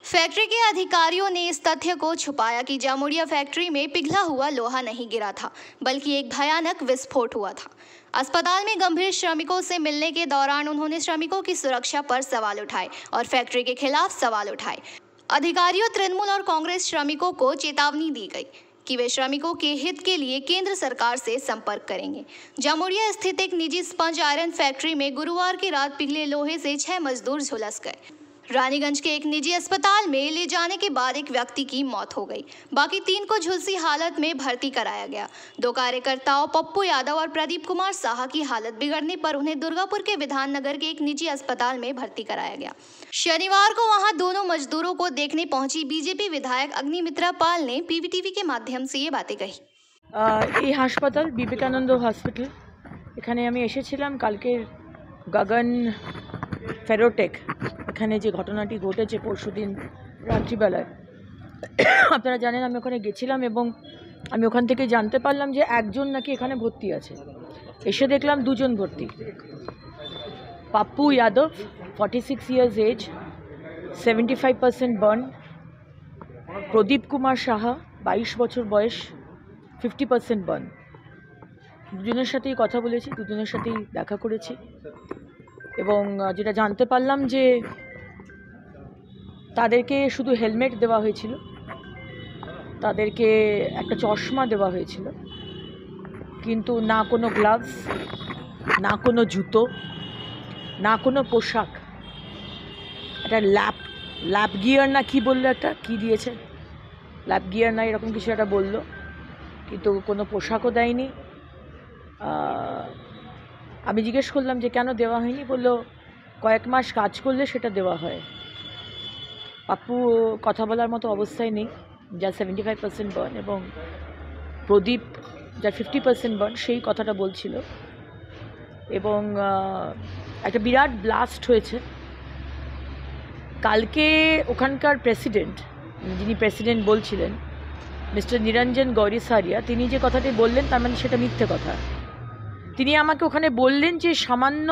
Factory के अधिकारियों ने इस तथ्य को छुपाया कि जामुड़िया फैक्ट्री में पिघला हुआ लोहा नहीं गिरा था, बल्कि एक भयानक विस्फोट हुआ था। अस्पताल में गंभीर श्रमिकों से मिलने के दौरान उन्होंने श्रमिकों की सुरक्षा पर सवाल उठाए और फैक्ट्री के खिलाफ सवाल उठाए। अधिकारियों, तृणमूल और कांग्रेस श्रमिकों को चेतावनी दी गई कि वे श्रमिकों के हित के लिए केंद्र सरकार से संपर्क करेंगे। जामुड़िया स्थित एक निजी स्पंज आयरन फैक्ट्री में गुरुवार की रात पिघले लोहे से 6 मजदूर झुलस गए। रानीगंज के एक निजी अस्पताल में ले जाने के बाद एक व्यक्ति की मौत हो गई, बाकी 3 को झुलसी हालत में भर्ती कराया गया। 2 कार्यकर्ताओं पप्पू यादव और प्रदीप कुमार साहा की हालत बिगड़ने पर उन्हें दुर्गापुर के विधाननगर के एक निजी अस्पताल में भर्ती कराया गया। शनिवार को वहां दोनों मजदूरों को देखने पहुंची बीजेपी विधायक अग्निमित्रा पाल ने पीवीटीवी के माध्यम से ये बातें कही। এই হাসপাতাল বিবেকানন্দ হসপিটাল, এখানে আমি এসেছিলাম কালকে গগন ফেরোটেক এখানে যে ঘটনাটি ঘটেছে পরশুদিন রাত্রিবেলায়। আপনারা জানেন আমি ওখানে গেছিলাম এবং আমি ওখান থেকে জানতে পারলাম যে একজন নাকি এখানে ভর্তি আছে। এসে দেখলাম 2 জন ভর্তি। Pappu Yadav 46 years age, 75% burn. Pradeep Kumar Saha 22 বছর বয়স, 50% বার্ন। দুজনের সাথেই কথা বলেছি, দুজনের সাথেই দেখা করেছি এবং যেটা জানতে পারলাম যে তাদেরকে শুধু হেলমেট দেওয়া হয়েছিল, তাদেরকে একটা চশমা দেওয়া হয়েছিল, কিন্তু না কোনো গ্লাভস, না কোনো জুতো, না কোনো পোশাক। একটা ল্যাপ গিয়ার না কি বললো, একটা কি দিয়েছে, ল্যাপ গিয়ার না এরকম কিছু একটা বললো, কিন্তু কোনো পোশাকও দেয়নি। আমি জিজ্ঞেস করলাম যে কেন দেওয়া হয়নি, বললো কয়েক মাস কাজ করলে সেটা দেওয়া হয়। পাপ্পু কথা বলার মতো অবস্থায় নেই, যার 75% বার্ন, এবং প্রদীপ যার 50% বার্ন, সেই কথাটা বলছিল। এবং একটা বিরাট ব্লাস্ট হয়েছে কালকে। ওখানকার প্রেসিডেন্ট, যিনি প্রেসিডেন্ট বলছিলেন, মিস্টার নিরঞ্জন গৌরীসারিয়া, তিনি যে কথাটি বললেন তার মানে সেটা মিথ্যে কথা। তিনি আমাকে ওখানে বললেন যে সামান্য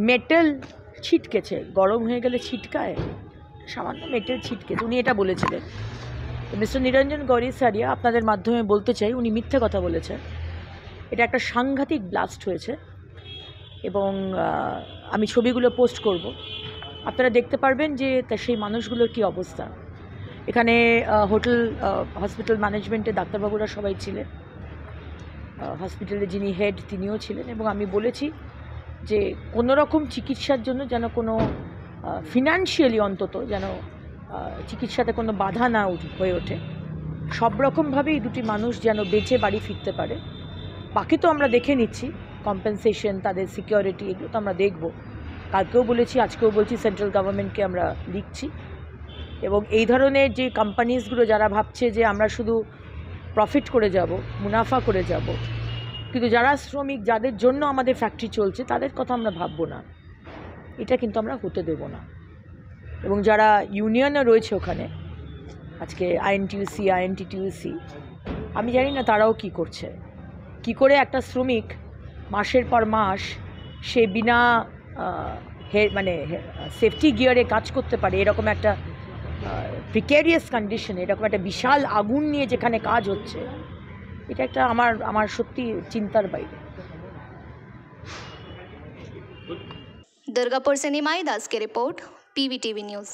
মেটাল ছিটকেছে, গরম হয়ে গেলে ছিটকায়, সামান্য মেটাল ছিটকেছে, উনি এটা বলেছিলেন। মিস্টার নিরঞ্জন গৌরীসারিয়া, আপনাদের মাধ্যমে বলতে চাই, উনি মিথ্যে কথা বলেছেন। এটা একটা সাংঘাতিক ব্লাস্ট হয়েছে এবং আমি ছবিগুলো পোস্ট করব, আপনারা দেখতে পারবেন যে সেই মানুষগুলোর কী অবস্থা। এখানে হসপিটাল ম্যানেজমেন্টে ডাক্তারবাবুরা সবাই ছিলেন, হসপিটালে যিনি হেড তিনিও ছিলেন, এবং আমি বলেছি যে কোনো রকম চিকিৎসার জন্য যেন কোনো ফিনান্সিয়ালি অন্তত যেন চিকিৎসাতে কোনো বাধা না হয়ে ওঠে। সব রকমভাবেই 2টি মানুষ যেন বেঁচে বাড়ি ফিরতে পারে। বাকি তো আমরা দেখে নিচ্ছি, কম্পেনসেশন, তাদের সিকিউরিটি, এগুলো তো আমরা দেখব। কালকেও বলেছি, আজকেও বলছি, সেন্ট্রাল গভর্নমেন্টকে আমরা লিখছি। এবং এই ধরনের যে কোম্পানিজগুলো যারা ভাবছে যে আমরা শুধু প্রফিট করে যাব, মুনাফা করে যাব, কিন্তু যারা শ্রমিক, যাদের জন্য আমাদের ফ্যাক্টরি চলছে, তাদের কথা আমরা ভাববো না, এটা কিন্তু আমরা হতে দেব না। এবং যারা ইউনিয়নে রয়েছে ওখানে, আজকে আইএনটিইউসি, আইএনটিটিইউসি, আমি জানি না তারাও কি করছে, কি করে একটা শ্রমিক মাসের পর মাস সে বিনা মানে সেফটি গিয়ারে কাজ করতে পারে, এরকম একটা প্রিকেরিয়াস কন্ডিশনে, এরকম একটা বিশাল আগুন নিয়ে যেখানে কাজ হচ্ছে, এটা একটা আমার সত্যি চিন্তার বাইরে। दुर्गापुर से निमाई दास की रिपोर्ट, पीवीटीवी न्यूज़।